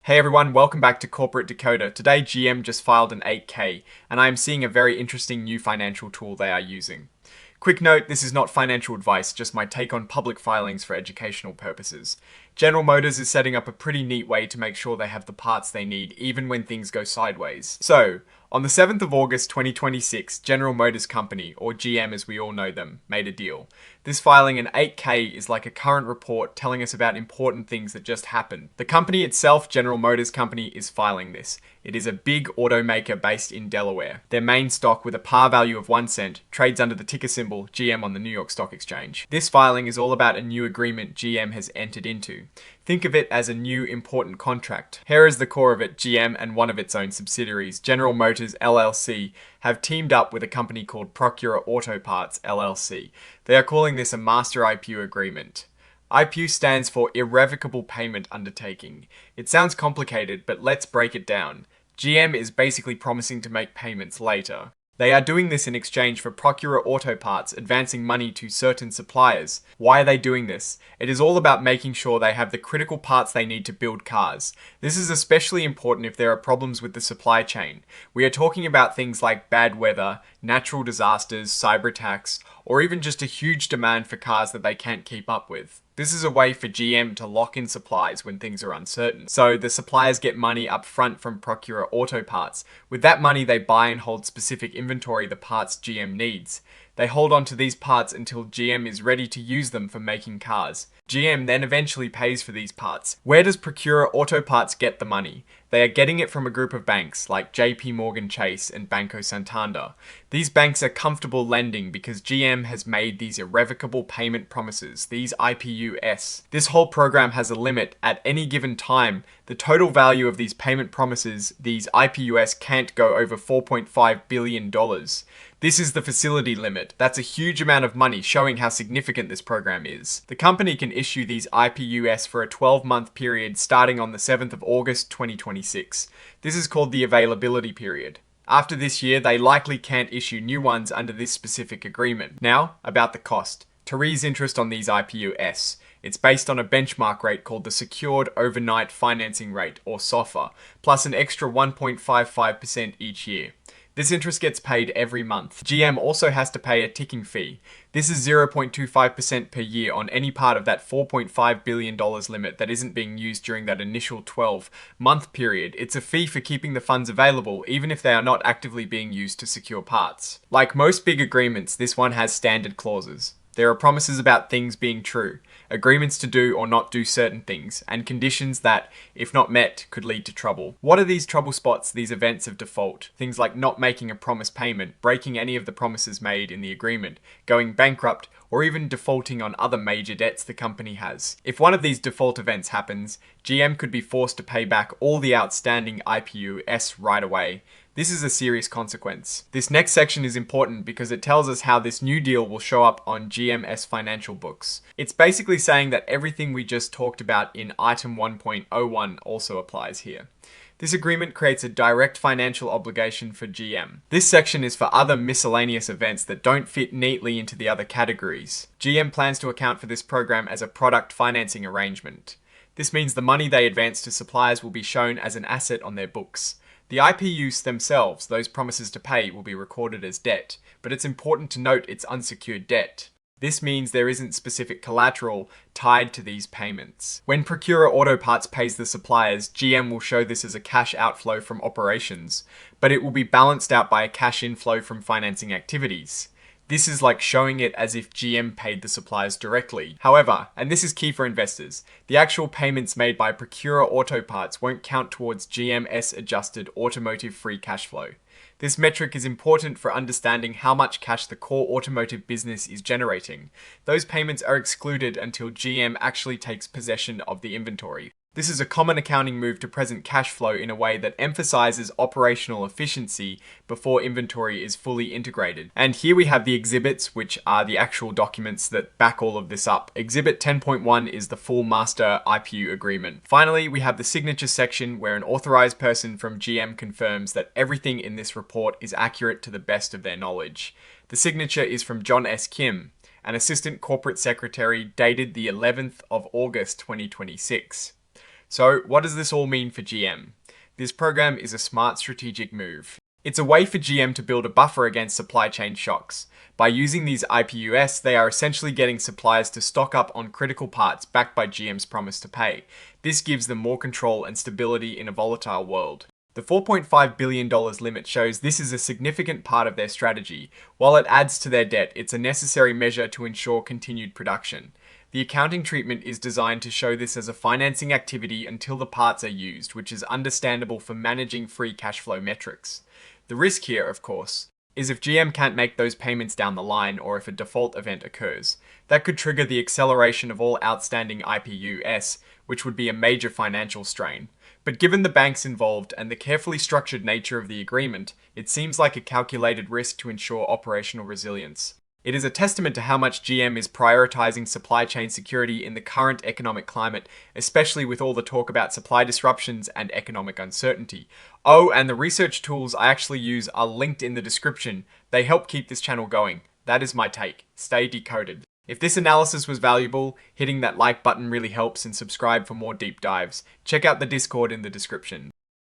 Hey everyone, welcome back to Corporate Decoder. Today GM just filed an 8K, and I am seeing a very interesting new financial tool they are using. Quick note, this is not financial advice, just my take on public filings for educational purposes. General Motors is setting up a pretty neat way to make sure they have the parts they need, even when things go sideways. So, on the 7th of August 2026, General Motors Company, or GM as we all know them, made a deal. This filing in 8K is like a current report telling us about important things that just happened. The company itself, General Motors Company, is filing this. It is a big automaker based in Delaware. Their main stock, with a par value of 1 cent, trades under the ticker symbol GM on the New York Stock Exchange. This filing is all about a new agreement GM has entered into. Think of it as a new important contract. Here is the core of it. GM and one of its own subsidiaries, General Motors LLC, have teamed up with a company called Procura Auto Parts LLC. They are calling this a Master IPU agreement. IPU stands for Irrevocable Payment Undertaking. It sounds complicated, but let's break it down. GM is basically promising to make payments later. They are doing this in exchange for Procura Auto Parts advancing money to certain suppliers. Why are they doing this? It is all about making sure they have the critical parts they need to build cars. This is especially important if there are problems with the supply chain. We are talking about things like bad weather, natural disasters, cyberattacks, or even just a huge demand for cars that they can't keep up with. This is a way for GM to lock in supplies when things are uncertain. So the suppliers get money up front from Procura Auto Parts. With that money, they buy and hold specific inventory the parts GM needs. They hold on to these parts until GM is ready to use them for making cars. GM then eventually pays for these parts. Where does Procura Auto Parts get the money? They are getting it from a group of banks like JP Morgan Chase and Banco Santander. These banks are comfortable lending because GM has made these irrevocable payment promises, these IPUs. This whole program has a limit. At any given time, the total value of these payment promises, these IPUs, can't go over $4.5 billion. This is the facility limit. That's a huge amount of money, showing how significant this program is. The company can issue these IPUs for a 12-month period starting on the 7th of August 2026. This is called the availability period. After this year, they likely can't issue new ones under this specific agreement. Now, about the cost. To raise interest on these IPUs, it's based on a benchmark rate called the Secured Overnight Financing Rate, or SOFR, plus an extra 1.55% each year. This interest gets paid every month. GM also has to pay a ticking fee. This is 0.25% per year on any part of that $4.5 billion limit that isn't being used during that initial 12-month period. It's a fee for keeping the funds available, even if they are not actively being used to secure parts. Like most big agreements, this one has standard clauses. There are promises about things being true, agreements to do or not do certain things, and conditions that, if not met, could lead to trouble. What are these trouble spots, these events of default? Things like not making a promised payment, breaking any of the promises made in the agreement, going bankrupt, or even defaulting on other major debts the company has. If one of these default events happens, GM could be forced to pay back all the outstanding IPUs right away. This is a serious consequence. This next section is important because it tells us how this new deal will show up on GM's financial books. It's basically saying that everything we just talked about in item 1.01 also applies here. This agreement creates a direct financial obligation for GM. This section is for other miscellaneous events that don't fit neatly into the other categories. GM plans to account for this program as a product financing arrangement. This means the money they advance to suppliers will be shown as an asset on their books. The IPUs themselves, those promises to pay, will be recorded as debt, but it's important to note it's unsecured debt. This means there isn't specific collateral tied to these payments. When Procura Auto Parts pays the suppliers, GM will show this as a cash outflow from operations, but it will be balanced out by a cash inflow from financing activities. This is like showing it as if GM paid the suppliers directly. However, and this is key for investors, the actual payments made by Procura Auto Parts won't count towards GM's adjusted automotive free cash flow. This metric is important for understanding how much cash the core automotive business is generating. Those payments are excluded until GM actually takes possession of the inventory. This is a common accounting move to present cash flow in a way that emphasizes operational efficiency before inventory is fully integrated. And here we have the exhibits, which are the actual documents that back all of this up. Exhibit 10.1 is the full master IPU agreement. Finally, we have the signature section where an authorized person from GM confirms that everything in this report is accurate to the best of their knowledge. The signature is from John S. Kim, an assistant corporate secretary, dated the 11th of August 2026. So, what does this all mean for GM? This program is a smart strategic move. It's a way for GM to build a buffer against supply chain shocks. By using these IPUs, they are essentially getting suppliers to stock up on critical parts backed by GM's promise to pay. This gives them more control and stability in a volatile world. The $4.5 billion limit shows this is a significant part of their strategy. While it adds to their debt, it's a necessary measure to ensure continued production. The accounting treatment is designed to show this as a financing activity until the parts are used, which is understandable for managing free cash flow metrics. The risk here, of course, is if GM can't make those payments down the line or if a default event occurs. That could trigger the acceleration of all outstanding IPUs, which would be a major financial strain. But given the banks involved and the carefully structured nature of the agreement, it seems like a calculated risk to ensure operational resilience. It is a testament to how much GM is prioritizing supply chain security in the current economic climate, especially with all the talk about supply disruptions and economic uncertainty. Oh, and the research tools I actually use are linked in the description. They help keep this channel going. That is my take. Stay decoded. If this analysis was valuable, hitting that like button really helps, and subscribe for more deep dives. Check out the Discord in the description.